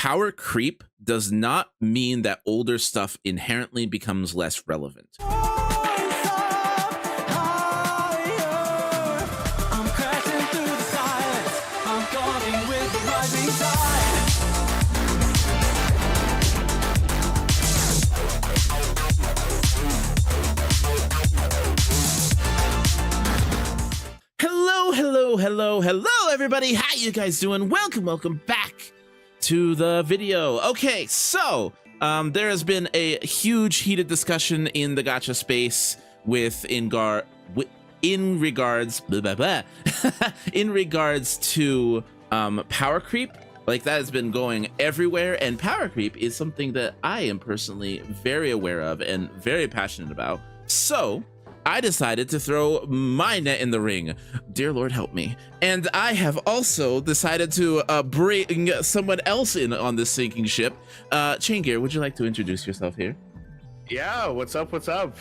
power creep does not mean that older stuff inherently becomes less relevant. Hello, everybody. How you guys doing? Welcome back to the video. Okay, so there has been a huge heated discussion in the gacha space in regards to power creep. Like, that has been going everywhere, and power creep is something that I am personally very aware of and very passionate about. So I decided to throw my net in the ring. Dear Lord, help me. And I have also decided to bring someone else in on this sinking ship. Chaingear, would you like to introduce yourself here? Yeah, what's up?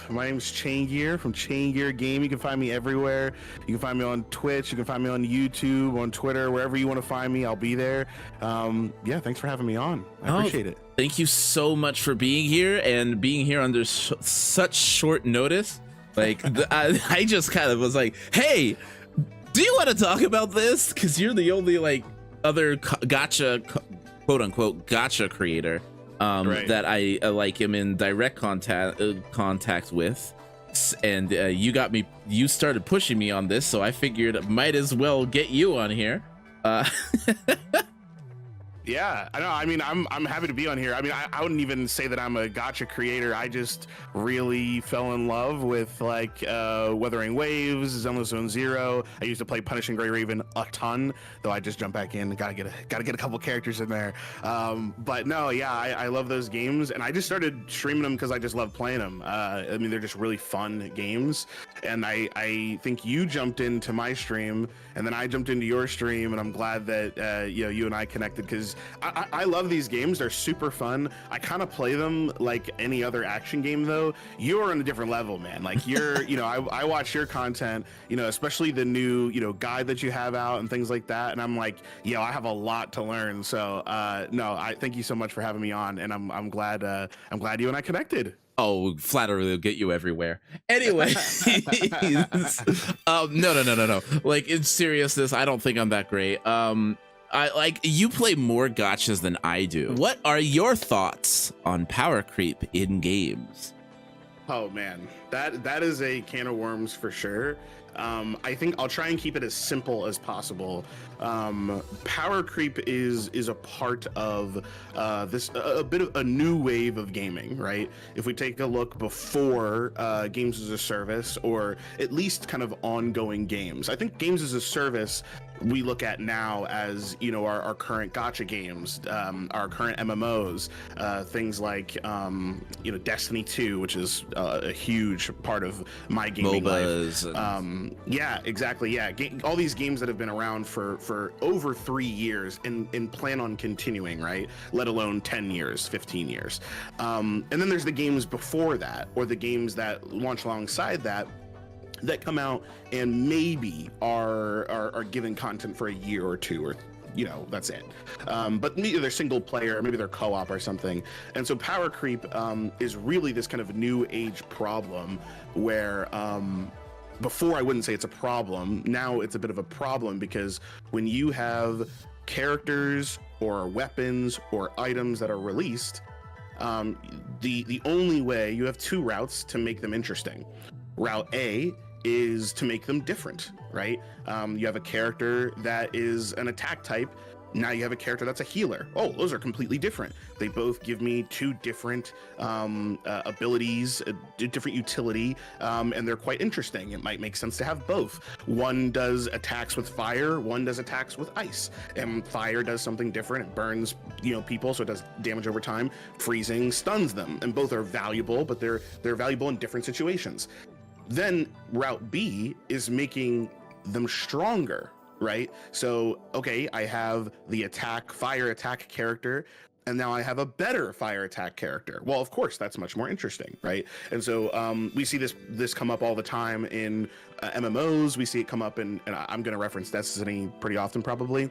My name's Chaingear from Chaingear Game. You can find me everywhere. You can find me on Twitch. You can find me on YouTube, on Twitter, wherever you want to find me, I'll be there. Yeah, thanks for having me on. I appreciate it. Thank you so much for being here and being here under such short notice. Like, I just kind of was like, hey, do you want to talk about this? Because you're the only, like, other gacha, quote unquote, gacha creator right, that I am in direct contact with. And you started pushing me on this, so I figured I might as well get you on here. Yeah, I know. I mean, I'm happy to be on here. I mean, I wouldn't even say that I'm a gacha creator. I just really fell in love with, like, Wuthering Waves, Zenless Zone Zero. I used to play Punishing Grey Raven a ton, though I just jump back in. Gotta get a couple characters in there. But no, yeah, I love those games, and I just started streaming them because I just love playing them. I mean, they're just really fun games, and I think you jumped into my stream, and then I jumped into your stream, and I'm glad that you and I connected, because I love these games. They're super fun. I kind of play them like any other action game, though. You're on a different level, man. Like, you're, I watch your content, especially the new, guide that you have out and things like that. And I'm like, I have a lot to learn. So, no, I thank you so much for having me on. And I'm glad you and I connected. Oh, flattery will get you everywhere. Anyway, no. Like, in seriousness, I don't think I'm that great. You play more gachas than I do. What are your thoughts on power creep in games? Oh man, that is a can of worms for sure. I think I'll try and keep it as simple as possible. Power creep is a part of a bit of a new wave of gaming, right? If we take a look before games as a service, or at least kind of ongoing games, I think games as a service we look at now as, our current gacha games, our current MMOs, things like, Destiny 2, which is a huge part of my gaming MOBAs life. Yeah, exactly. Yeah, all these games that have been around for over 3 years and plan on continuing, right? Let alone 10 years, 15 years. And then there's the games before that, or the games that launch alongside that come out and maybe are given content for a year or two, or that's it. But maybe they're single player, maybe they're co-op or something. And so power creep is really this kind of new age problem where before I wouldn't say it's a problem. Now it's a bit of a problem, because when you have characters or weapons or items that are released, the only way, you have two routes to make them interesting. Route A is to make them different, right? You have a character that is an attack type. Now you have a character that's a healer. Oh, those are completely different. They both give me two different abilities, different utility, and they're quite interesting. It might make sense to have both. One does attacks with fire, one does attacks with ice. And fire does something different. It burns, people, so it does damage over time. Freezing stuns them, and both are valuable, but they're valuable in different situations. Then route B is making them stronger, right? So, okay, I have the fire attack character, and now I have a better fire attack character. Well, of course, that's much more interesting, right? And so we see this come up all the time in MMOs. We see it come up in, and I'm going to reference Destiny pretty often probably.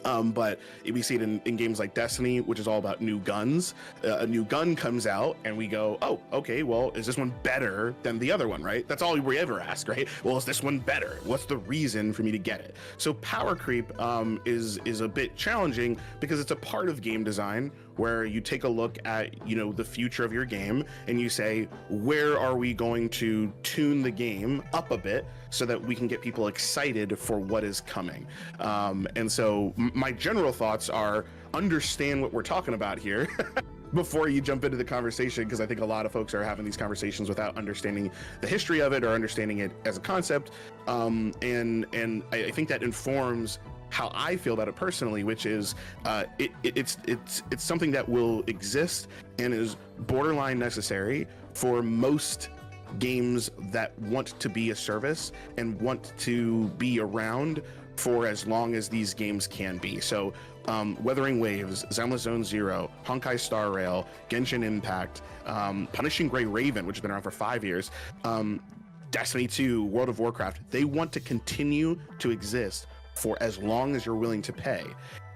But we see it in games like Destiny, which is all about new guns. A new gun comes out and we go, oh, okay, well, is this one better than the other one, right? That's all we ever ask, right? Well, is this one better? What's the reason for me to get it? So power creep is a bit challenging because it's a part of game design where you take a look at, you know, the future of your game and you say, where are we going to tune the game up a bit so that we can get people excited for what is coming? And so my general thoughts are understand what we're talking about here before you jump into the conversation, because I think a lot of folks are having these conversations without understanding the history of it or understanding it as a concept. And I think that informs how I feel about it personally, which is it's something that will exist and is borderline necessary for most games that want to be a service and want to be around for as long as these games can be. So Wuthering Waves, Zenless Zone Zero, Honkai Star Rail, Genshin Impact, Punishing Gray Raven, which has been around for 5 years, Destiny 2, World of Warcraft, they want to continue to exist for as long as you're willing to pay.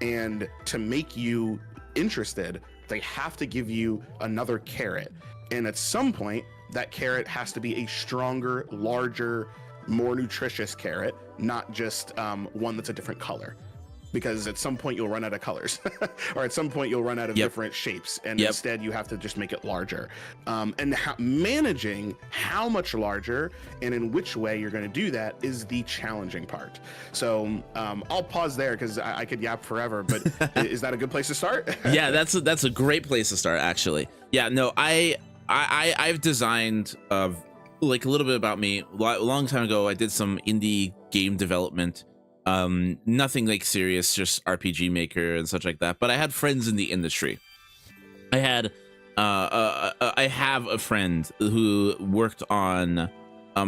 And to make you interested, they have to give you another carrot. And at some point, that carrot has to be a stronger, larger, more nutritious carrot, not just one that's a different color. Because at some point you'll run out of colors or at some point you'll run out of different shapes, and instead you have to just make it larger. And managing how much larger and in which way you're going to do that is the challenging part. So I'll pause there because I could yap forever, but is that a good place to start? Yeah, that's a great place to start, actually. Yeah, no, I've designed like a little bit about me. A long time ago, I did some indie game development. Nothing like serious, just RPG Maker and such like that. But I had friends in the industry. I had I have a friend who worked on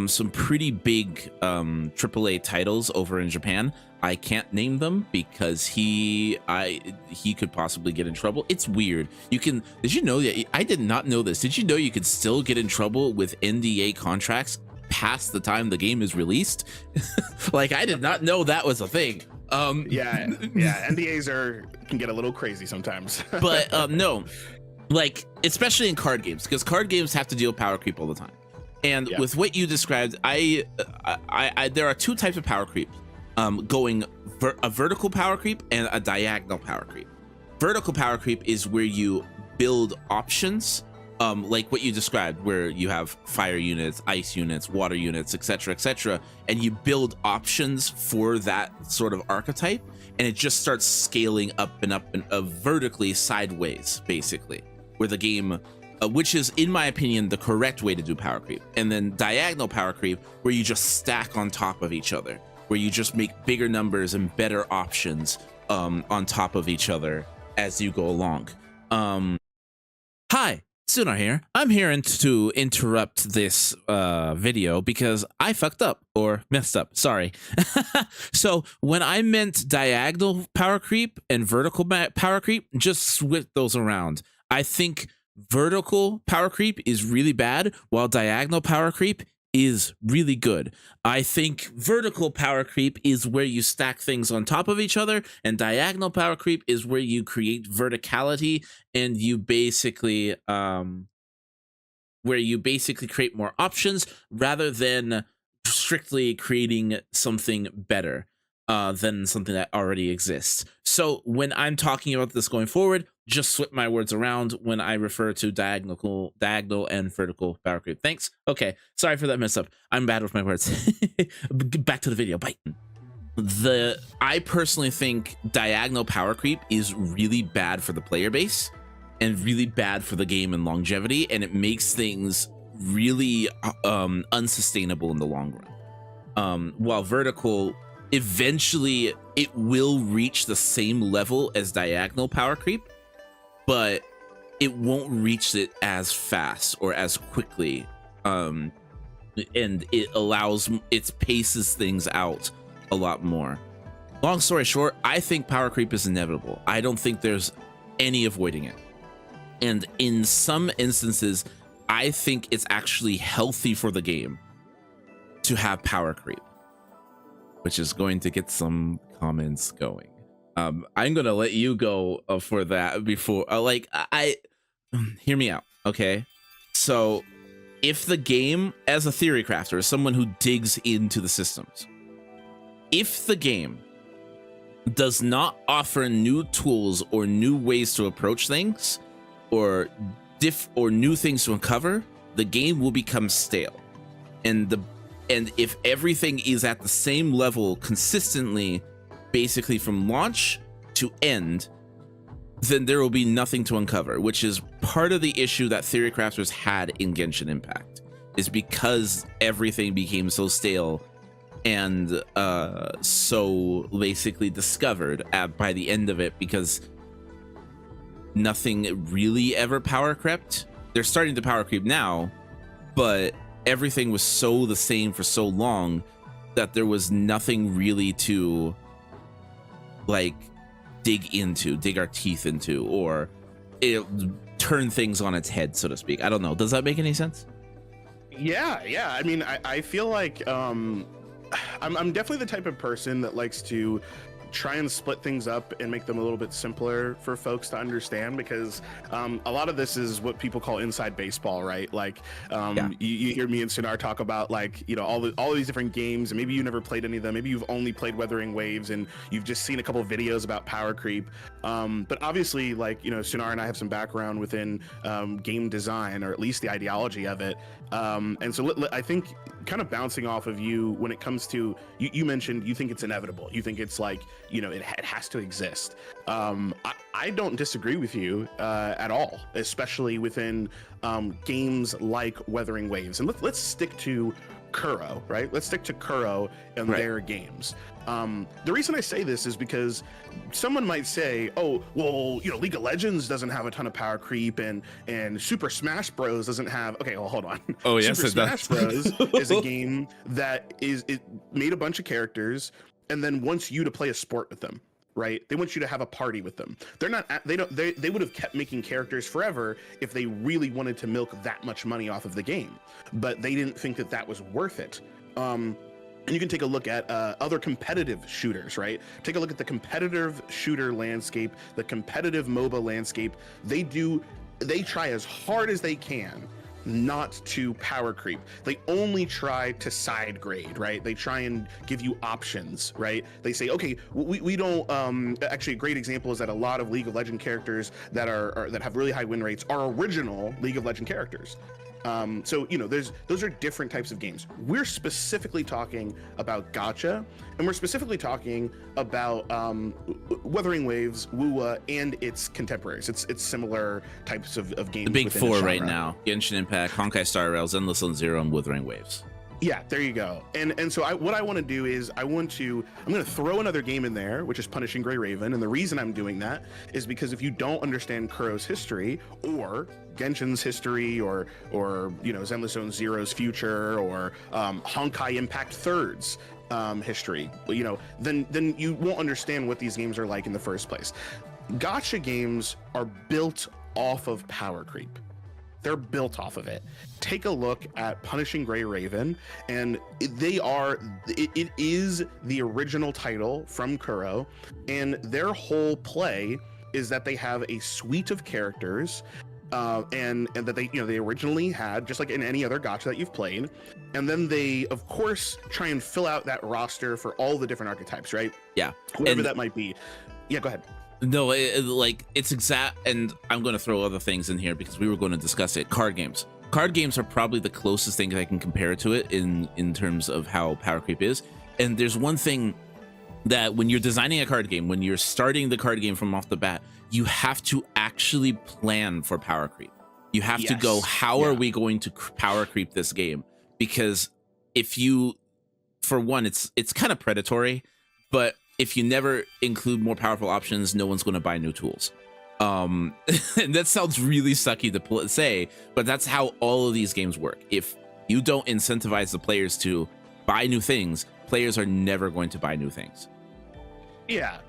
some pretty big AAA titles over in Japan. I can't name them because he could possibly get in trouble. It's weird. Did you know that? I did not know this. Did you know you could still get in trouble with NDA contracts past the time the game is released? Like, I did not know that was a thing. Yeah, NDAs can get a little crazy sometimes. But no, like, especially in card games, because card games have to deal with power creep all the time. And with what you described, there are two types of power creep, going a vertical power creep and a diagonal power creep. Vertical power creep is where you build options, like what you described, where you have fire units, ice units, water units, etc., and you build options for that sort of archetype, and it just starts scaling up and vertically sideways, basically, where the game, which is, in my opinion, the correct way to do power creep. And then diagonal power creep, where you just stack on top of each other, where you just make bigger numbers and better options on top of each other as you go along. Hi, Sunar here. I'm here to interrupt this video because I fucked up, or messed up, sorry. So when I meant diagonal power creep and vertical power creep, just switch those around. I think vertical power creep is really bad, while diagonal power creep is really good. I think vertical power creep is where you stack things on top of each other, and diagonal power creep is where you create verticality and you basically create more options rather than strictly creating something better than something that already exists. So when I'm talking about this going forward, just flip my words around when I refer to diagonal and vertical power creep. Thanks. Okay, sorry for that mess up. I'm bad with my words. Back to the video. Bye. I personally think diagonal power creep is really bad for the player base and really bad for the game and longevity, and it makes things really unsustainable in the long run. While vertical, eventually it will reach the same level as diagonal power creep, but it won't reach it as fast or as quickly, and it paces things out a lot more. Long story short, I think power creep is inevitable. I don't think there's any avoiding it, and in some instances I think it's actually healthy for the game to have power creep, which is going to get some comments going. I'm gonna let you go for that before. I hear me out, okay? So, if the game, as a theory crafter, as someone who digs into the systems, if the game does not offer new tools or new ways to approach things, or new things to uncover, the game will become stale. And if everything is at the same level consistently, basically from launch to end, then there will be nothing to uncover, which is part of the issue that theory crafters had in Genshin Impact, is because everything became so stale and so basically discovered by the end of it, because nothing really ever power crept. They're starting to power creep now, but everything was so the same for so long that there was nothing really to like dig our teeth into, or turn things on its head, so to speak. I don't know. Does that make any sense? Yeah. I mean, I feel like I'm definitely the type of person that likes to try and split things up and make them a little bit simpler for folks to understand, because a lot of this is what people call inside baseball, right? Like you hear me and Sinar talk about, like, you know, all these different games, and maybe you never played any of them, maybe you've only played Wuthering Waves and you've just seen a couple of videos about power creep, but obviously, like, you know, Sinar and I have some background within game design, or at least the ideology of it, and so I think kind of bouncing off of you when it comes to, you mentioned you think it's inevitable, you think it's like, you know, it has to exist. I don't disagree with you at all, especially within games like Wuthering Waves. And let's stick to Kuro, right? Let's stick to Kuro and their games. The reason I say this is because someone might say, oh, well, you know, League of Legends doesn't have a ton of power creep, and Super Smash Bros doesn't have. Okay, well, hold on. Oh, yes, Super Smash Bros is a game that it made a bunch of characters and then wants you to play a sport with them, right? They want you to have a party with them. They would have kept making characters forever if they really wanted to milk that much money off of the game, but they didn't think that was worth it. And you can take a look at other competitive shooters, right? Take a look at the competitive shooter landscape, the competitive MOBA landscape. They try as hard as they can not to power creep. They only try to side grade, right? They try and give you options, right? They say, okay, we don't. Actually, a great example is that a lot of League of Legends characters that have really high win rates are original League of Legends characters. So, you know, those are different types of games. We're specifically talking about Gacha, and we're specifically talking about Wuthering Waves, WUA, and its contemporaries. It's similar types of games. The big four right now: Genshin Impact, Honkai Star Rail, Zenless Zone Zero, and Wuthering Waves. Yeah, there you go. And so what I want to do is I'm going to throw another game in there, which is Punishing Gray Raven. And the reason I'm doing that is because if you don't understand Kuro's history, or Genshin's history, or you know, Zenless Zone Zero's future, or Honkai Impact Third's history, you know, then you won't understand what these games are like in the first place. Gacha games are built off of power creep. They're built off of it. Take a look at Punishing Gray Raven, and it is the original title from Kuro, and their whole play is that they have a suite of characters, and that they originally had, just like in any other gacha that you've played, and then they of course try and fill out that roster for all the different archetypes, right? Yeah, whatever that might be. Yeah, go ahead. No, it's exact, and I'm going to throw other things in here because we were going to discuss it. Card games. Card games are probably the closest thing I can compare to it in terms of how power creep is. And there's one thing that when you're designing a card game, when you're starting the card game from off the bat, you have to actually plan for power creep. You have to go, how are we going to power creep this game? Because if you, for one, it's kind of predatory, but if you never include more powerful options, no one's going to buy new tools. And that sounds really sucky to say, but that's how all of these games work. If you don't incentivize the players to buy new things, players are never going to buy new things. Yeah,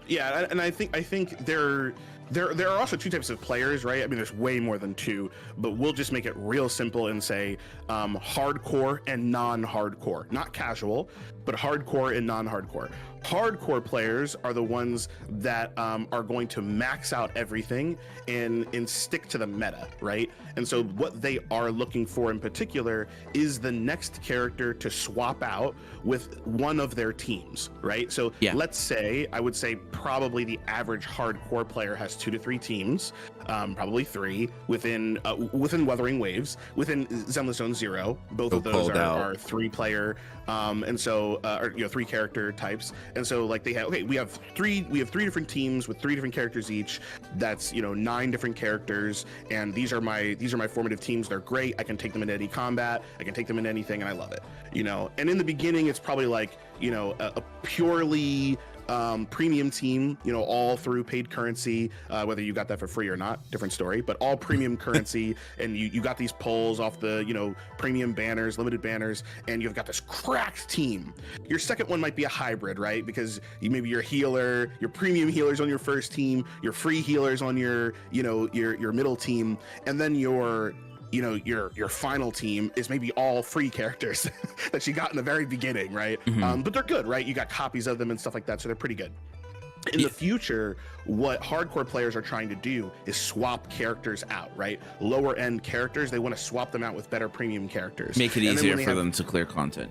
and I think there are also two types of players, right? I mean, there's way more than two, but we'll just make it real simple and say hardcore and non-hardcore, not casual, but hardcore and non-hardcore. Hardcore players are the ones that are going to max out everything and stick to the meta, right? And so what they are looking for in particular is the next character to swap out with one of their teams, right? So let's say, I would say probably the average hardcore player has 2 to 3 teams, probably 3 within Wuthering Waves. Within Zenless Zone Zero, both of those are 3-player, and so or 3 character types. And so like they have, we have 3 different teams with 3 different characters each. That's 9 different characters, and these are my formative teams. They're great. I can take them into any combat. I can take them into anything, and I love it. And in the beginning, it's probably like a purely premium team, all through paid currency, whether you got that for free or not, different story, but all premium currency, and you got these polls off the premium banners, limited banners, and you've got this cracked team. Your second one might be a hybrid, right? Because maybe your healer, your premium healers on your first team, your free healers on your middle team, and then your final team is maybe all free characters that you got in the very beginning, right? But they're good, right? You got copies of them and stuff like that, so they're pretty good. In the future, what hardcore players are trying to do is swap characters out, right? Lower end characters, they want to swap them out with better premium characters. Make it easier for them to clear content,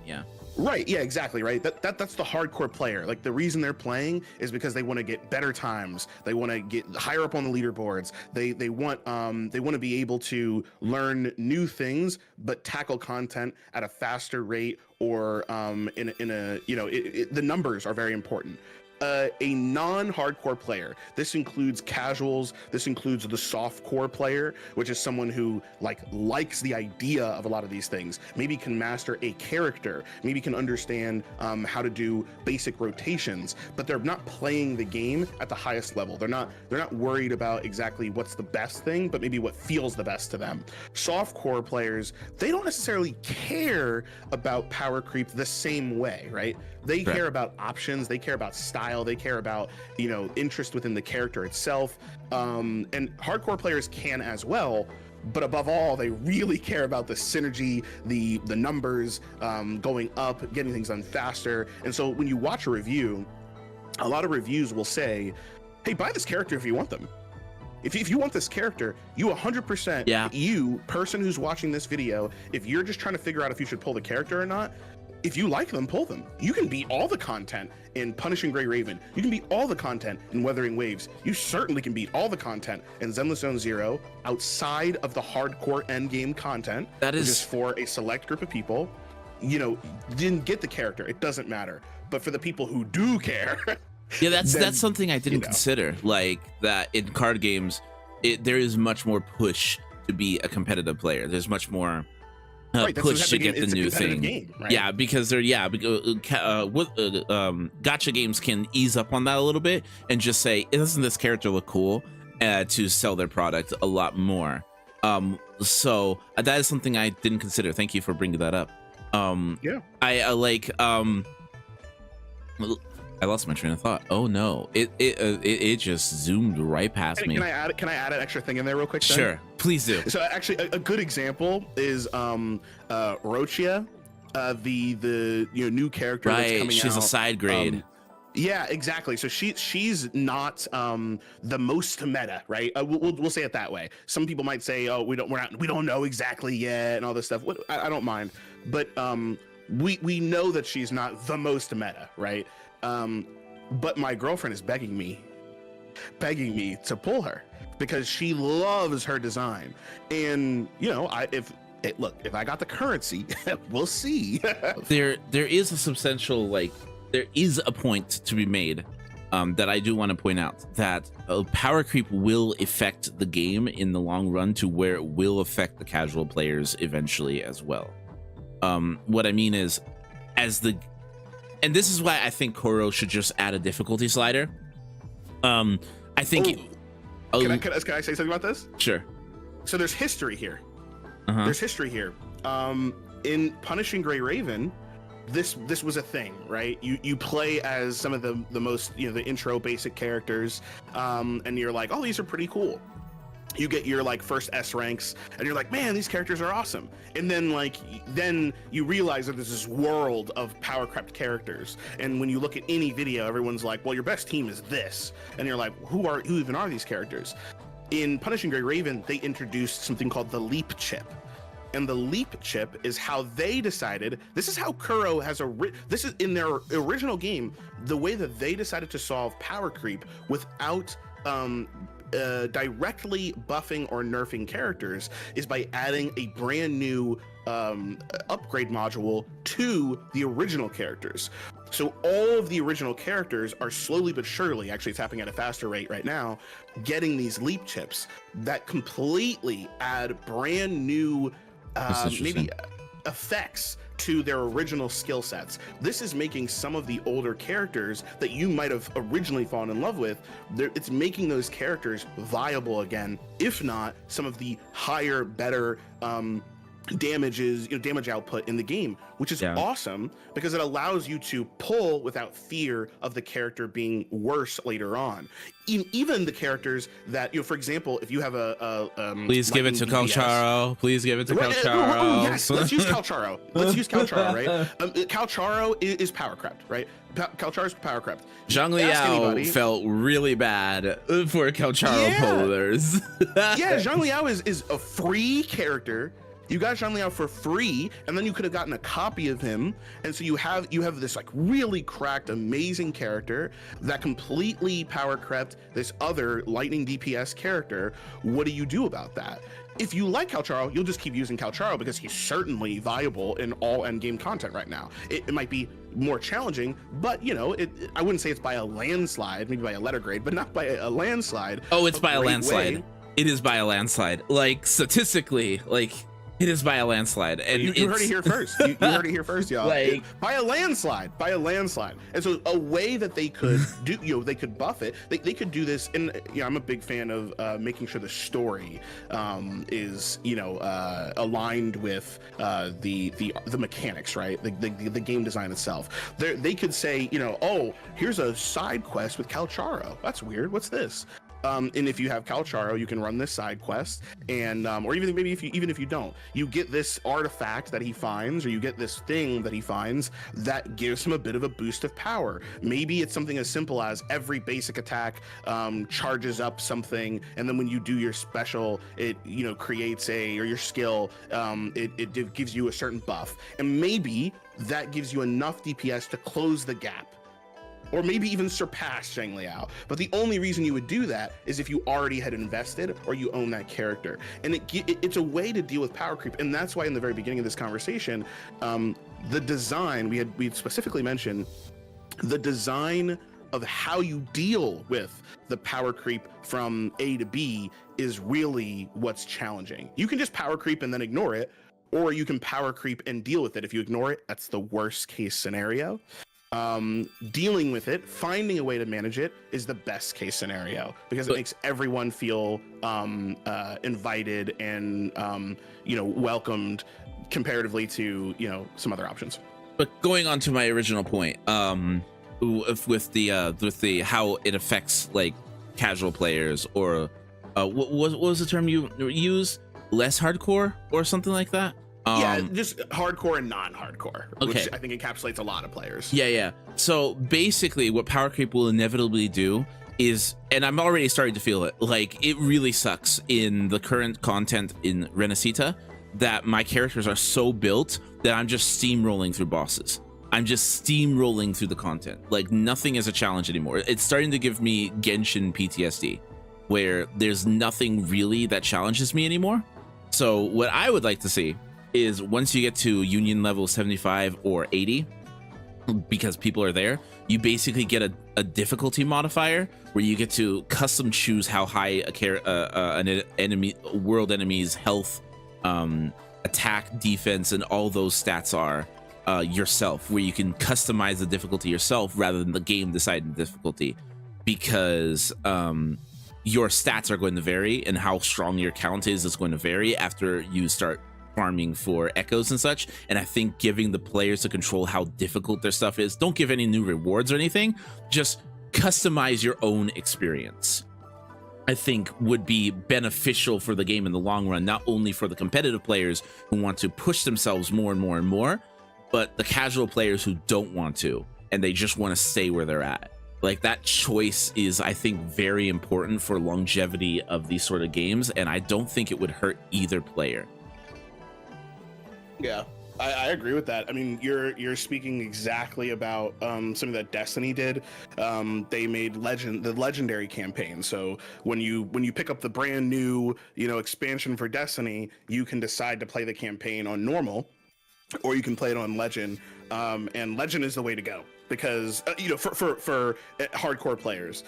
Right, yeah, exactly, right? That's the hardcore player. Like, the reason they're playing is because they want to get better times. They want to get higher up on the leaderboards. They want to be able to learn new things, but tackle content at a faster rate, or the numbers are very important. A non-hardcore player, this includes casuals, this includes the soft core player, which is someone who likes the idea of a lot of these things, maybe can master a character, maybe can understand how to do basic rotations, but they're not playing the game at the highest level. They're not worried about exactly what's the best thing, but maybe what feels the best to them. Soft core players, they don't necessarily care about power creep the same way, right? They care about options, they care about style, they care about interest within the character itself, and hardcore players can as well, but above all, they really care about the synergy, the numbers, going up, getting things done faster. And so when you watch a review, a lot of reviews will say, hey, buy this character if you want them. If you want this character, you 100%, you person who's watching this video, if you're just trying to figure out if you should pull the character or not, if you like them, pull them. You can beat all the content in Punishing Gray Raven. You can beat all the content in Wuthering Waves. You certainly can beat all the content in Zenless Zone Zero outside of the hardcore endgame content. That is just for a select group of people. Didn't get the character, it doesn't matter. But for the people who do care, that's something I didn't consider. Like that in card games, there is much more push to be a competitive player. There's much more push to get the new thing. Game, right? Because gacha games can ease up on that a little bit and just say, doesn't this character look cool, to sell their product a lot more. So that is something I didn't consider. Thank you for bringing that up. I lost my train of thought. Oh no, it just zoomed right past me. Can I add an extra thing in there real quick? Then? Sure, please do. So actually, a good example is Rochia, the new character that's coming out. She's a side grade. Yeah, exactly. So she's not the most meta, right? We'll say it that way. Some people might say, oh, we don't know exactly yet and all this stuff. I don't mind, but we know that she's not the most meta, right? But my girlfriend is begging me to pull her because she loves her design. And if I got the currency, we'll see. there is a substantial, there is a point to be made, that I do want to point out, that power creep will affect the game in the long run to where it will affect the casual players eventually as well. What I mean is, and this is why I think Koro should just add a difficulty slider. I think. Can I say something about this? Sure. So there's history here. There's history here. In Punishing Gray Raven, this was a thing, right? You play as some of the most the intro basic characters, and you're like, oh, these are pretty cool. you get your like first S ranks and you're like, man, these characters are awesome. And then then you realize that there's this world of power crept characters. And when you look at any video, everyone's like, well, your best team is this. And you're like, who even are these characters? In Punishing Gray Raven, they introduced something called the Leap Chip. And the Leap Chip is how they decided, this is how Kuro has this is in their original game, the way that they decided to solve power creep without directly buffing or nerfing characters is by adding a brand new upgrade module to the original characters. So all of the original characters are slowly but surely, actually it's happening at a faster rate right now, getting these leap chips that completely add brand new maybe effects to their original skill sets. This is making some of the older characters that you might have originally fallen in love with, it's making those characters viable again, if not some of the higher, better damage output in the game, which is awesome because it allows you to pull without fear of the character being worse later on. Even the characters that, for example, if you have please give it to Calcharo. Please give it to Calcharo. Yes, let's use Calcharo. Let's use Calcharo, right? Calcharo is power crept, right? Calcharo is power crept. Zhang Liao felt really bad for Calcharo pullers. Zhang Liao is a free character. You got Zhang Liao for free, and then you could have gotten a copy of him, and so you have this like really cracked, amazing character that completely power crept this other lightning DPS character. What do you do about that? If you like Calcharo, you'll just keep using Calcharo because he's certainly viable in all endgame content right now. It might be more challenging, but I wouldn't say it's by a landslide, maybe by a letter grade, but not by a landslide. Oh, it's by a landslide. It is by a landslide. Like statistically, like. It is by a landslide, and you heard it here first. You heard it here first, y'all. Like, by a landslide. And so a way that they could do, they could buff it. They could do this, and I'm a big fan of making sure the story is aligned with the mechanics, right? The game design itself. They could say, oh, here's a side quest with Calcharo. That's weird. What's this? And if you have Calcharo, you can run this side quest, and or even maybe if you don't, you get this artifact that he finds, or you get this thing that he finds that gives him a bit of a boost of power. Maybe it's something as simple as every basic attack charges up something, and then when you do your special, it creates or your skill, it gives you a certain buff, and maybe that gives you enough DPS to close the gap. Or maybe even surpass Zhang Liao. But the only reason you would do that is if you already had invested or you own that character. And it's a way to deal with power creep. And that's why in the very beginning of this conversation, the design, we had specifically mentioned the design of how you deal with the power creep from A to B is really what's challenging. You can just power creep and then ignore it, or you can power creep and deal with it. If you ignore it, that's the worst case scenario. Dealing with it, finding a way to manage it is the best case scenario because it makes everyone feel invited and welcomed comparatively to some other options. But going on to my original point, with the how it affects like casual players, or what was the term you used? Less hardcore or something like that? Just hardcore and non-hardcore, which I think encapsulates a lot of players. Yeah. So basically what power creep will inevitably do is, and I'm already starting to feel it, like it really sucks in the current content in Renacita that my characters are so built that I'm just steamrolling through bosses. I'm just steamrolling through the content. Like nothing is a challenge anymore. It's starting to give me Genshin PTSD, where there's nothing really that challenges me anymore. So what I would like to see is once you get to union level 75 or 80, because people are there, you basically get a difficulty modifier where you get to custom choose how high an world enemy's health, attack, defense, and all those stats are yourself, where you can customize the difficulty yourself rather than the game deciding the difficulty, because your stats are going to vary and how strong your count is going to vary after you start farming for echoes and such. And I think giving the players to control how difficult their stuff is, don't give any new rewards or anything, just customize your own experience. I think would be beneficial for the game in the long run, not only for the competitive players who want to push themselves more and more and more, but the casual players who don't want to, and they just want to stay where they're at. Like, that choice is, I think, very important for longevity of these sort of games, and I don't think it would hurt either player. Yeah, I agree with that. I mean, you're speaking exactly about something that Destiny did. They made the legendary campaign. So when you pick up the brand new, expansion for Destiny, you can decide to play the campaign on normal, or you can play it on Legend. And Legend is the way to go, because for hardcore players,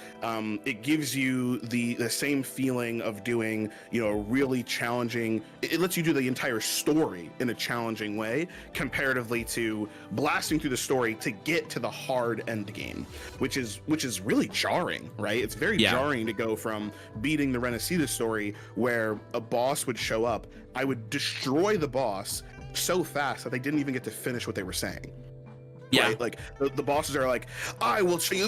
it gives you the same feeling of doing a really challenging. It lets you do the entire story in a challenging way, comparatively to blasting through the story to get to the hard end game, which is really jarring, right? It's very jarring to go from beating the Renacida story, where a boss would show up, I would destroy the boss so fast that they didn't even get to finish what they were saying. Yeah, right? Like the bosses are like, I will show you,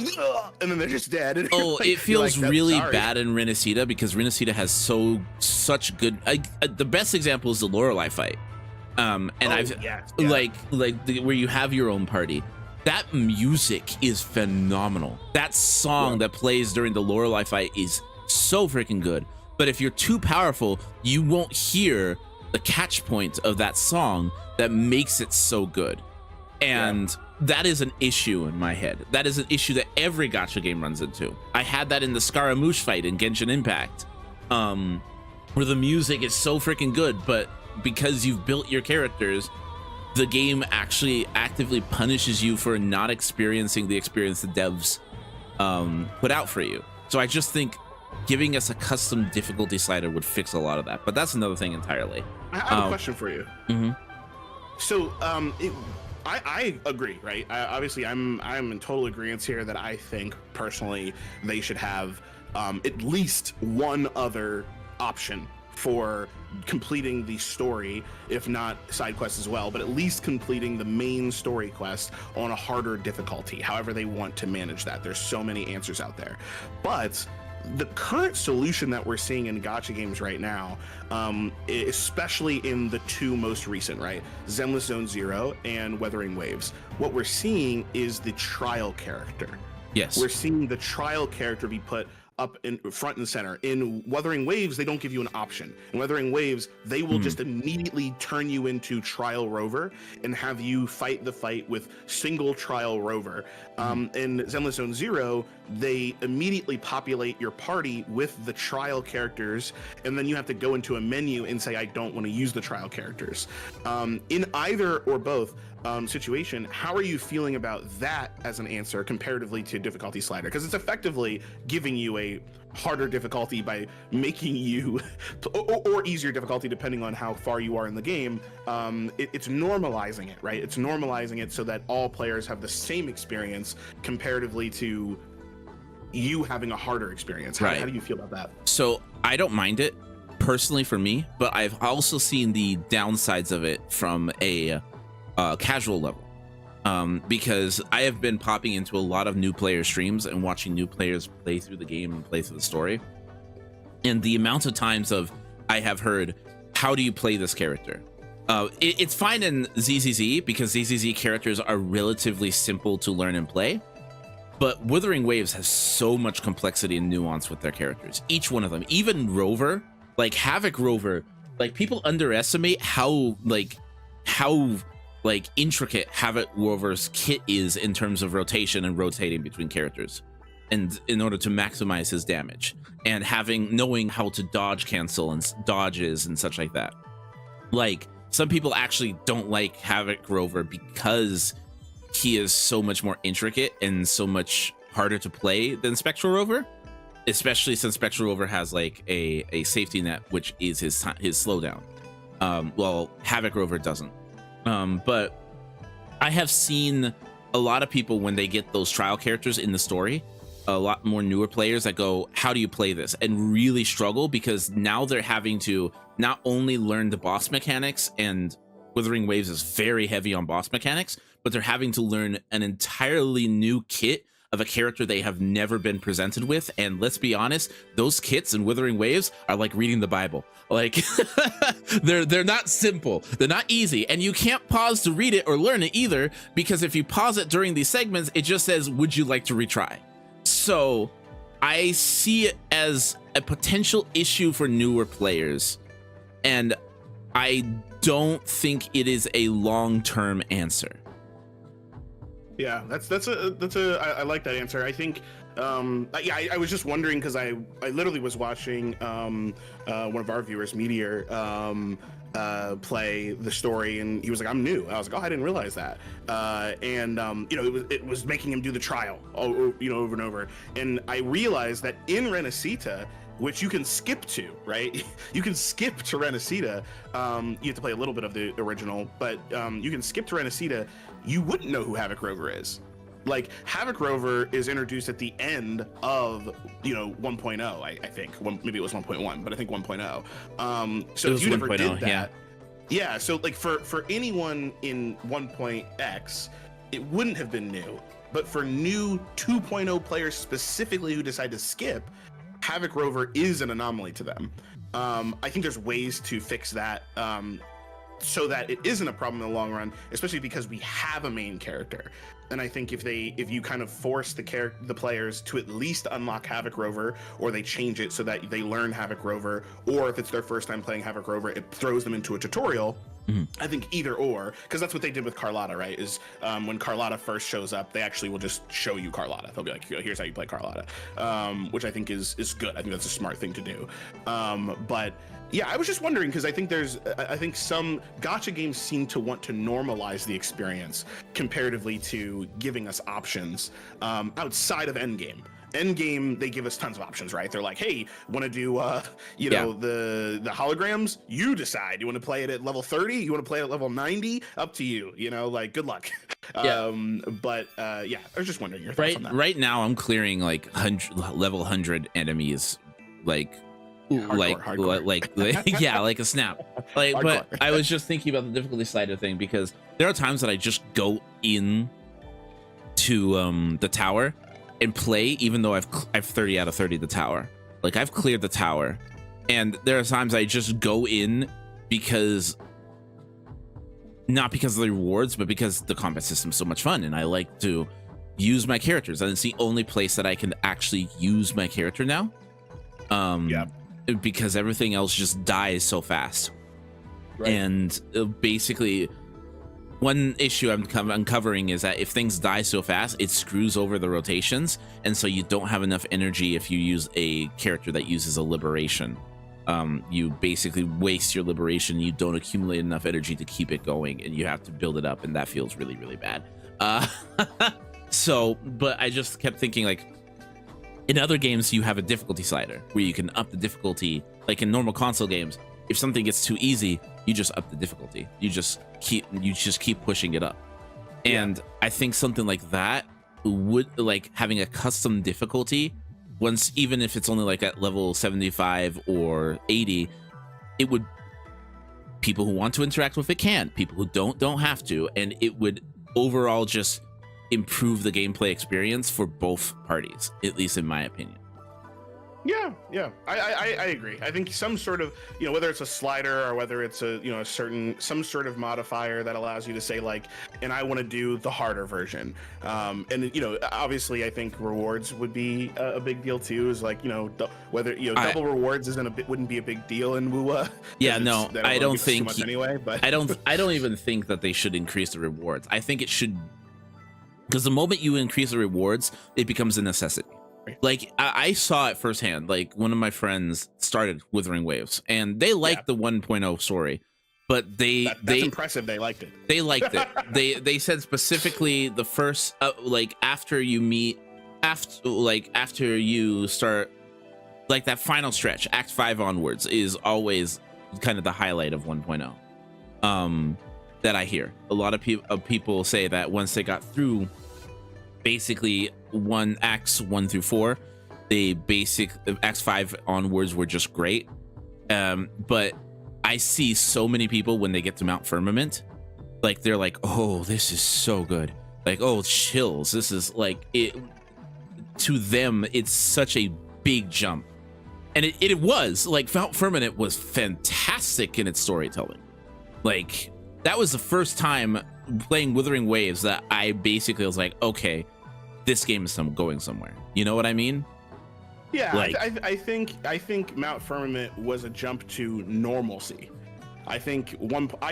and then they're just dead. And it feels really bad in Renacida, because Renacida has such good. The best example is the Lorelei fight, where you have your own party. That music is phenomenal. That song that plays during the Lorelei fight is so freaking good. But if you're too powerful, you won't hear the catch point of that song that makes it so good. And that is an issue in my head. That is an issue that every gacha game runs into. I had that in the Scaramouche fight in Genshin Impact, where the music is so freaking good, but because you've built your characters, the game actually actively punishes you for not experiencing the experience the devs put out for you. So I just think giving us a custom difficulty slider would fix a lot of that, but that's another thing entirely. I have a question for you. Mm-hmm. So I agree, right? Obviously, I'm in total agreement here that I think personally they should have at least one other option for completing the story, if not side quests as well, but at least completing the main story quest on a harder difficulty, however they want to manage that. There's so many answers out there. But the current solution that we're seeing in gacha games right now, especially in the two most recent, right, Zenless Zone Zero and Wuthering Waves, what we're seeing is the trial character. Yes. We're seeing the trial character be put up in front and center. In Wuthering Waves, they don't give you an option. In Wuthering Waves, they will just immediately turn you into Trial Rover and have you fight the fight with single Trial Rover. In Zenless Zone Zero, they immediately populate your party with the trial characters, and then you have to go into a menu and say, I don't want to use the trial characters. In either or both situation, how are you feeling about that as an answer comparatively to difficulty slider? Because it's effectively giving you a harder difficulty by making you, or easier difficulty depending on how far you are in the game. It's normalizing it, right? It's normalizing it so that all players have the same experience comparatively to you having a harder experience. How do you feel about that? So I don't mind it personally for me, but I've also seen the downsides of it from a casual level, because I have been popping into a lot of new player streams and watching new players play through the game and play through the story, and the amount of times I have heard, how do you play this character? It's fine in ZZZ because ZZZ characters are relatively simple to learn and play, but Wuthering Waves has so much complexity and nuance with their characters, each one of them. Even Rover, like Havoc Rover, like people underestimate how intricate Havoc Rover's kit is in terms of rotation and rotating between characters, and in order to maximize his damage, and knowing how to dodge cancel and dodges and such like that. Like, some people actually don't like Havoc Rover because he is so much more intricate and so much harder to play than Spectral Rover, especially since Spectral Rover has like a safety net, which is his slowdown. Well, Havoc Rover doesn't. But I have seen a lot of people, when they get those trial characters in the story, a lot more newer players that go, how do you play this? And really struggle, because now they're having to not only learn the boss mechanics, and Wuthering Waves is very heavy on boss mechanics, but they're having to learn an entirely new kit of a character they have never been presented with. And let's be honest, those kits in Wuthering Waves are like reading the Bible. Like they're not simple, they're not easy, and you can't pause to read it or learn it either, because if you pause it during these segments, it just says, would you like to retry? So I see it as a potential issue for newer players, and I don't think it is a long-term answer. Yeah, I like that answer. I think I was just wondering, because I literally was watching one of our viewers, Meteor, play the story, and he was like, I'm new. I was like, oh, I didn't realize that. It was making him do the trial, over and over. And I realized that in Renacita, which you can skip to, right? You can skip to Renacita. You have to play a little bit of the original, but you can skip to Renacita. You wouldn't know who Havoc Rover is. Like, Havoc Rover is introduced at the end of 1.0, I think. Maybe it was 1.1, but I think 1.0. So if you never did that, yeah. So like for anyone in 1.x, it wouldn't have been new. But for new 2.0 players specifically who decide to skip, Havoc Rover is an anomaly to them. I think there's ways to fix that so that it isn't a problem in the long run, especially because we have a main character. And I think if you kind of force the players to at least unlock Havoc Rover, or they change it so that they learn Havoc Rover, or if it's their first time playing Havoc Rover, it throws them into a tutorial. I think either or, because that's what they did with Carlotta, right? Is when Carlotta first shows up, they actually will just show you Carlotta. They'll be like, here's how you play Carlotta, which I think is good. I think that's a smart thing to do. But yeah, I was just wondering, because I think some gacha games seem to want to normalize the experience comparatively to giving us options outside of Endgame. Endgame, they give us tons of options, right? They're like, hey, want to do the holograms? You decide. You want to play it at level 30? You want to play it at level 90? Up to you. Like, good luck. I was just wondering your thoughts on that. Right now, I'm clearing like level 100 enemies, like hardcore. Yeah, like a snap. Like, hardcore. But I was just thinking about the difficulty slider thing, because there are times that I just go in to the tower and play, even though I've 30 out of 30 the tower. Like, I've cleared the tower, and there are times I just go in because, not because of the rewards, but because the combat system's so much fun, and I like to use my characters, and it's the only place that I can actually use my character now. Because everything else just dies so fast. Right. And basically, one issue I'm uncovering is that if things die so fast, it screws over the rotations, and so you don't have enough energy if you use a character that uses a liberation. You basically waste your liberation. You don't accumulate enough energy to keep it going, and you have to build it up, and that feels really, really bad. But I just kept thinking, like, in other games, you have a difficulty slider where you can up the difficulty. Like in normal console games, if something gets too easy, you just up the difficulty. You just keep pushing it up. And I think something like that would, like, having a custom difficulty, once, even if it's only like at level 75 or 80, it would, people who want to interact with it can, people who don't have to, and it would overall just improve the gameplay experience for both parties, at least in my opinion. Yeah, I agree. I think some sort of, whether it's a slider or whether it's some sort of modifier that allows you to say, like, and I want to do the harder version. Obviously I think rewards would be a big deal too, is like, whether, double rewards wouldn't be a big deal in WUA. Yeah, no, I don't think anyway, but I don't even think that they should increase the rewards. I think it should, because the moment you increase the rewards, it becomes a necessity. Like, I saw it firsthand. Like, one of my friends started Wuthering Waves, and they liked the 1.0 story, but that's impressive. They liked it. They liked it. They said specifically the first, after you start, like, that final stretch, Act 5 onwards, is always kind of the highlight of 1.0. That I hear a lot of people say that once they got through basically acts 1 through 4, acts 5 onwards were just great. But I see so many people when they get to Mount Firmament, like, they're like, oh, this is so good. Like, oh, chills. This is like it. to them, it's such a big jump. And it was like Firmament was fantastic in its storytelling. Like that was the first time playing Wuthering Waves that I basically was like, okay, this game is going somewhere. You know what I mean? Yeah, like, I think Mount Firmament was a jump to normalcy. I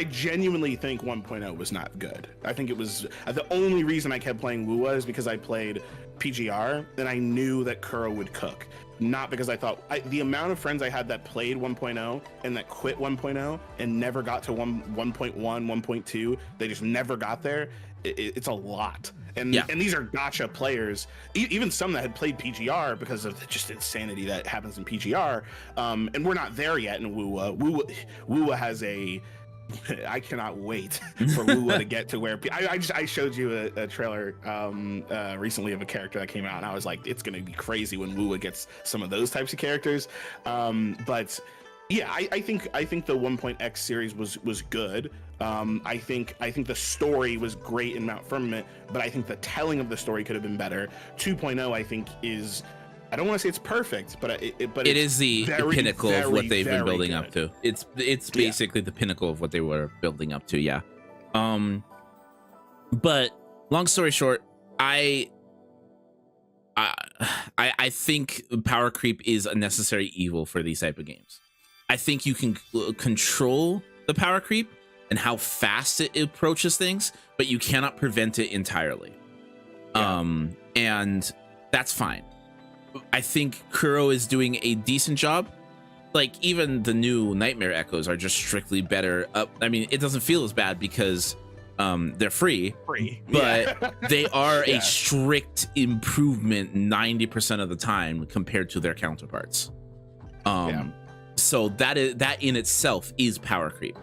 genuinely think 1.0 was not good. I think it was the only reason I kept playing WUA is because I played PGR and I knew that Kuro would cook. Not because I thought the amount of friends I had that played 1.0 and that quit 1.0 and never got to 1.1, 1.2, they just never got there. It's a lot. And these are gacha players, even some that had played PGR because of just insanity that happens in PGR. And we're not there yet in WUA. WUA has I cannot wait for WUA to get to where I showed you a trailer recently of a character that came out, and I was like, it's going to be crazy when WUA gets some of those types of characters. But yeah, I think the 1.x series was good. I think the story was great in Mount Firmament, but I think the telling of the story could have been better. 2.0 I think is, I don't want to say it's perfect, but it is the pinnacle of what they've been building up to. It's basically the pinnacle of what they were building up to. Yeah. But long story short, I think power creep is a necessary evil for these type of games. I think you can control the power creep and how fast it approaches things, but you cannot prevent it entirely. And that's fine. I think Kuro is doing a decent job. Like even the new Nightmare Echoes are just strictly better. I mean, it doesn't feel as bad because they're free, but they are a strict improvement 90% of the time compared to their counterparts. So that in itself is power creep.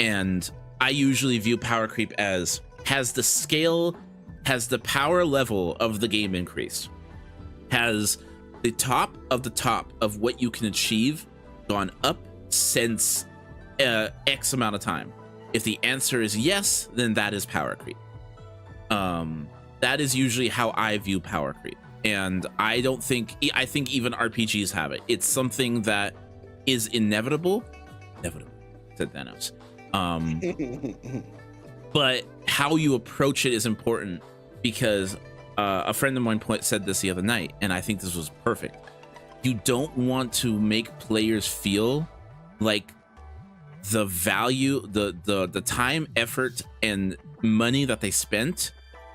And I usually view power creep as has the power level of the game increased? Has the top of what you can achieve gone up since X amount of time? If the answer is yes, then that is power creep. That is usually how I view power creep. And I think even RPGs have it. It's something that is inevitable, said Thanos. But how you approach it is important, because a friend of mine said this the other night, and I think this was perfect. You don't want to make players feel like the value, the time, effort, and money that they spent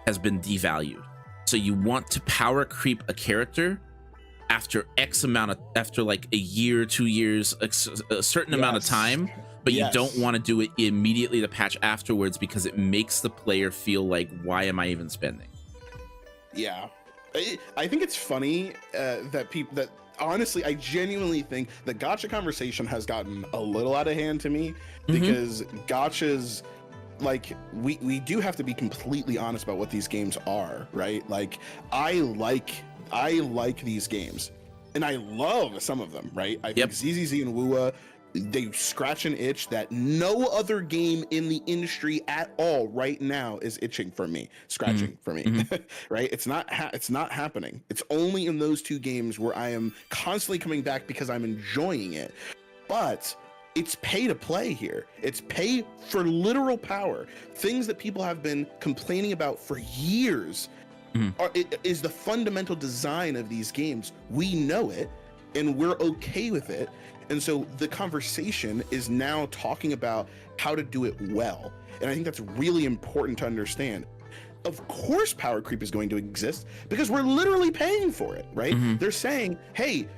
has been devalued. So you want to power creep a character after after like a year, 2 years, a certain amount of time, but you don't want to do it immediately to patch afterwards, because it makes the player feel like, why am I even spending? Yeah, I think it's funny that honestly, I genuinely think the gacha conversation has gotten a little out of hand to me, because gachas, like, we do have to be completely honest about what these games are, right? Like, I like these games, and I love some of them, right? I think ZZZ and WUA, they scratch an itch that no other game in the industry at all right now is scratching for me, right? It's not happening. It's only in those two games where I am constantly coming back because I'm enjoying it. But it's pay to play here. It's pay for literal power. Things that people have been complaining about for years is the fundamental design of these games. We know it, and we're okay with it. And so the conversation is now talking about how to do it well. And I think that's really important to understand. Of course, power creep is going to exist because we're literally paying for it, right? They're saying, hey,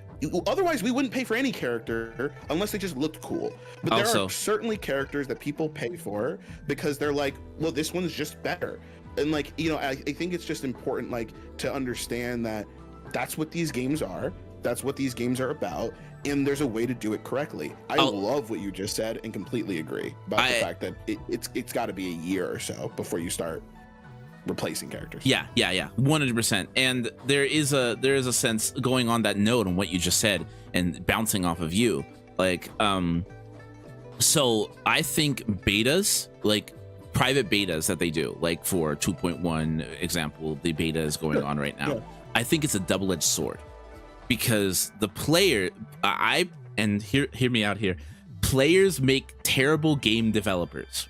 otherwise we wouldn't pay for any character unless they just looked cool. But there are certainly characters that people pay for because they're like, well, this one's just better. And like, you know, I think it's just important, like, to understand that that's what these games are. That's what these games are about. And there's a way to do it correctly. I love what you just said and completely agree about the fact that it's got to be a year or so before you start replacing characters. Yeah, 100%. And there is a sense, going on that note on what you just said and bouncing off of you, like, so I think betas, like private betas that they do, like for 2.1 example, the beta is going on right now. I think it's a double-edged sword, because the player, hear me out here, players make terrible game developers.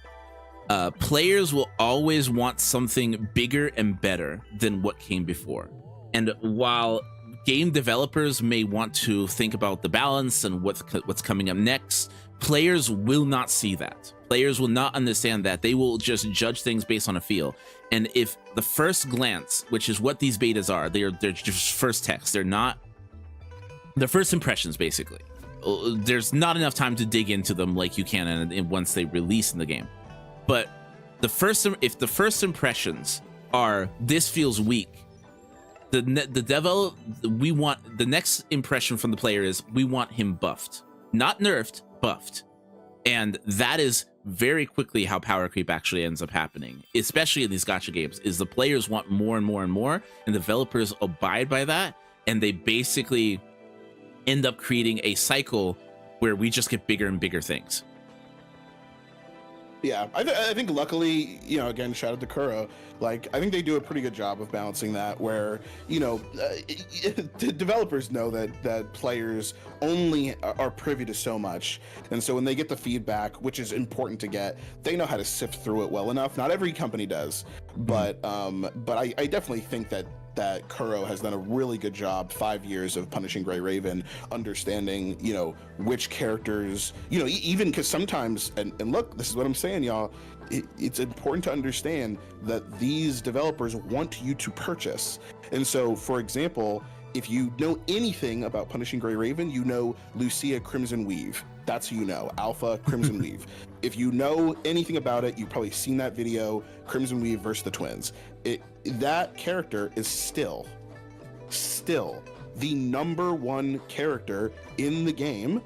Players will always want something bigger and better than what came before. And while game developers may want to think about the balance and what's coming up next, players will not see that. Players will not understand that. They will just judge things based on a feel. And if the first glance, which is what these betas are, they're just first text. They're first impressions, basically. There's not enough time to dig into them like you can once they release in the game. But if the first impressions are, this feels weak, the next impression from the player is, we want him buffed, not nerfed, buffed. And that is very quickly how power creep actually ends up happening, especially in these gacha games, is the players want more and more and more, and developers abide by that, and they basically end up creating a cycle where we just get bigger and bigger things. Yeah, I think luckily, you know, again, shout out to Kuro. Like, I think they do a pretty good job of balancing that, where, you know, developers know that players only are privy to so much, and so when they get the feedback, which is important to get, they know how to sift through it well enough. Not every company does, but I definitely think that Kuro has done a really good job, 5 years of Punishing Gray Raven, understanding, you know, which characters, you know, even because sometimes, and look, this is what I'm saying, y'all, it's important to understand that these developers want you to purchase. And so, for example, if you know anything about Punishing Gray Raven, you know Lucia Crimson Weave. That's who you know, Alpha Crimson Weave. If you know anything about it, you've probably seen that video, Crimson Weave versus the twins. That character is still the #1 character in the game,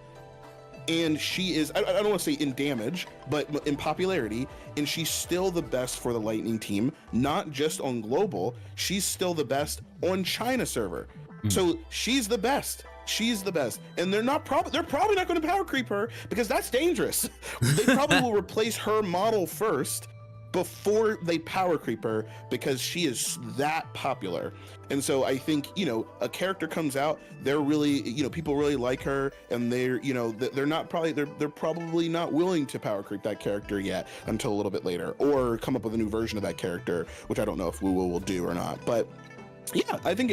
and she is, I don't want to say in damage, but in popularity, and she's still the best for the Lightning team, not just on global, she's still the best on China server. So she's the best. She's the best, and they're probably not going to power creep her, because that's dangerous. They probably will replace her model first before they power creep her, because she is that popular. And so I think, you know, a character comes out, they're really, you know, people really like her, and they're, you know, they're probably not willing to power creep that character yet until a little bit later, or come up with a new version of that character, which I don't know if Wu will do or not. But yeah, I think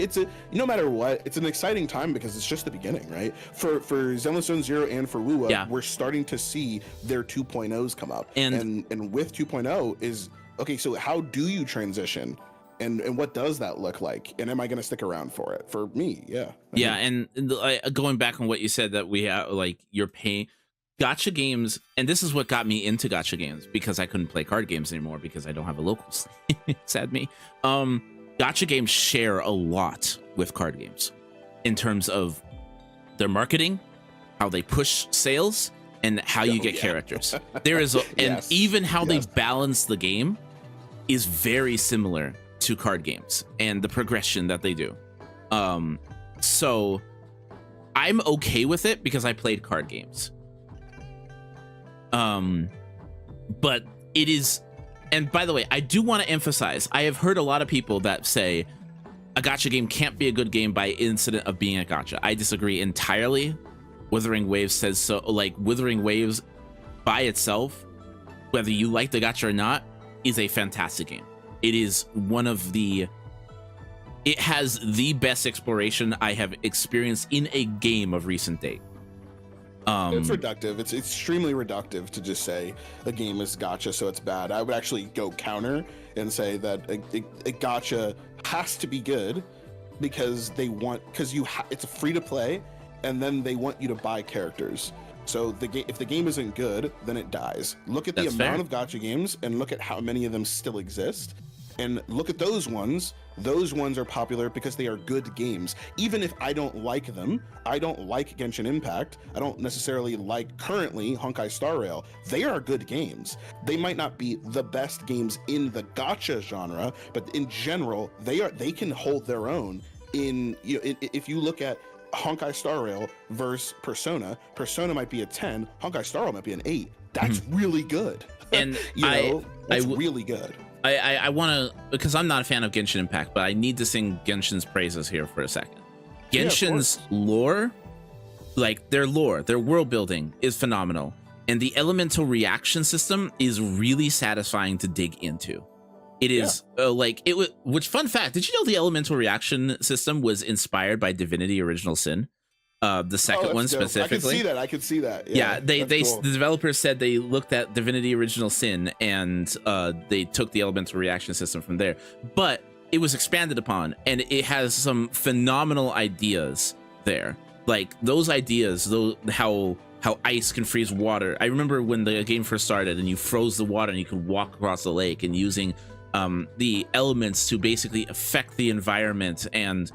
no matter what, it's an exciting time, because it's just the beginning, right? For Zenless Zone Zero and for Wuwa, yeah, we're starting to see their 2.0s come up. And with 2.0 is, okay, so how do you transition? And what does that look like? And am I going to stick around for it? For me, yeah. Yeah, and going back on what you said, that we have, like, you're paying gacha games, and this is what got me into gacha games, because I couldn't play card games anymore because I don't have a local sleeve. Sad me. Gacha games share a lot with card games in terms of their marketing, how they push sales, and how you get characters. There is, and even how they balance the game is very similar to card games, and the progression that they do. So I'm okay with it because I played card games. But it is. And by the way, I do want to emphasize, I have heard a lot of people that say a gacha game can't be a good game by incident of being a gacha. I disagree entirely. Wuthering Waves says so. Like, Wuthering Waves by itself, whether you like the gacha or not, is a fantastic game. It is it has the best exploration I have experienced in a game of recent date. It's reductive. It's extremely reductive to just say a game is gacha, so it's bad. I would actually go counter and say that a gacha has to be good, because it's a free to play, and then they want you to buy characters. So if the game isn't good, then it dies. Look at the amount of gacha games, and look at how many of them still exist, and look at those ones. Those ones are popular because they are good games. Even if I don't like them, I don't like Genshin Impact, I don't necessarily like currently Honkai Star Rail, they are good games. They might not be the best games in the gacha genre, but in general, they can hold their own. If you look at Honkai Star Rail versus Persona might be a 10, Honkai Star Rail might be an 8. That's really good. And that's really good. I want to, because I'm not a fan of Genshin Impact, but I need to sing Genshin's praises here for a second. Genshin's lore, like their world building is phenomenal, and the elemental reaction system is really satisfying to dig into. It is like it was. Which, fun fact, did you know the elemental reaction system was inspired by Divinity Original Sin? The second one specifically. I could see that. Yeah, they cool. the developers said they looked at Divinity Original Sin and they took the elemental reaction system from there, but it was expanded upon, and it has some phenomenal ideas there. Like those ideas, how ice can freeze water. I remember when the game first started and you froze the water and you could walk across the lake, and using the elements to basically affect the environment and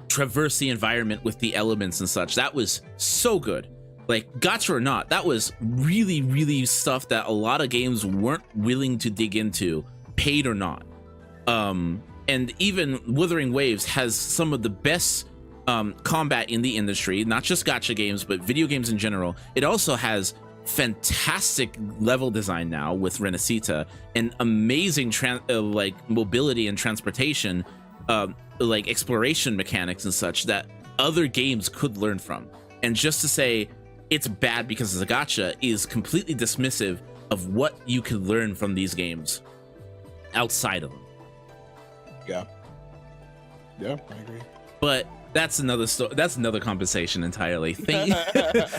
traverse the environment with the elements and such. That was so good. Like, Gacha or not, that was really, really stuff that a lot of games weren't willing to dig into, paid or not. And even Wuthering Waves has some of the best combat in the industry, not just Gacha games, but video games in general. It also has fantastic level design now with Renacita, and amazing like mobility and transportation, like exploration mechanics and such that other games could learn from. And just to say it's bad because it's a gacha is completely dismissive of what you can learn from these games outside of them. Yeah, I agree. But that's another story. That's another conversation entirely.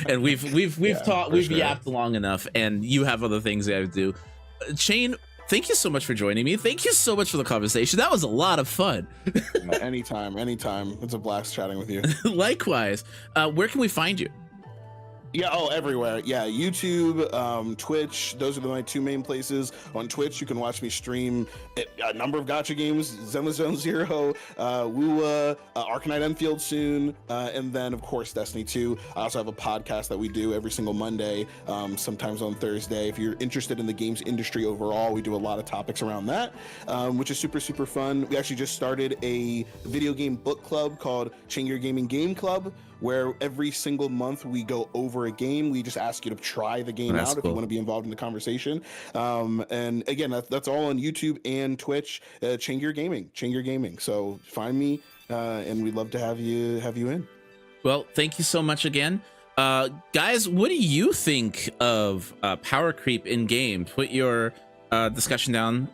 And we've talked, we've yapped long enough, and you have other things you have to do. Chain, thank you so much for joining me. Thank you so much for the conversation. That was a lot of fun. Anytime. It's a blast chatting with you. Likewise. Where can we find you? Yeah, everywhere. Yeah, YouTube, Twitch. Those are my two main places. On Twitch, you can watch me stream a number of gacha games: Zenless Zone Zero, Wua, Arcanite Enfield soon, and then of course Destiny 2. I also have a podcast that we do every single Monday, sometimes on Thursday. If you're interested in the games industry overall, we do a lot of topics around that, which is super fun. We actually just started a video game book club called Chaingear Gaming Game Club, where every single month we go over a game. We just ask you to try the game out if you want to be involved in the conversation. And again, that's all on YouTube and Twitch. Chaingear Gaming. So find me, and we'd love to have you in. Well, thank you so much again. Guys, what do you think of Powercreep in game? Put your discussion down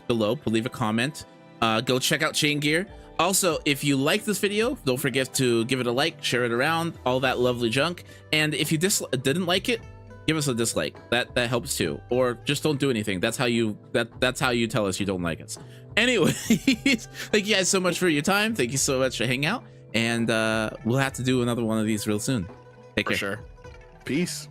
below. Leave a comment. Go check out Chaingear. Also, if you like this video, don't forget to give it a like, share it around, all that lovely junk. And if you didn't like it, give us a dislike. That helps too. Or just don't do anything. That's how you tell us you don't like us. Anyways, thank you guys so much for your time. Thank you so much for hanging out. And we'll have to do another one of these real soon. Take care. For sure. Peace.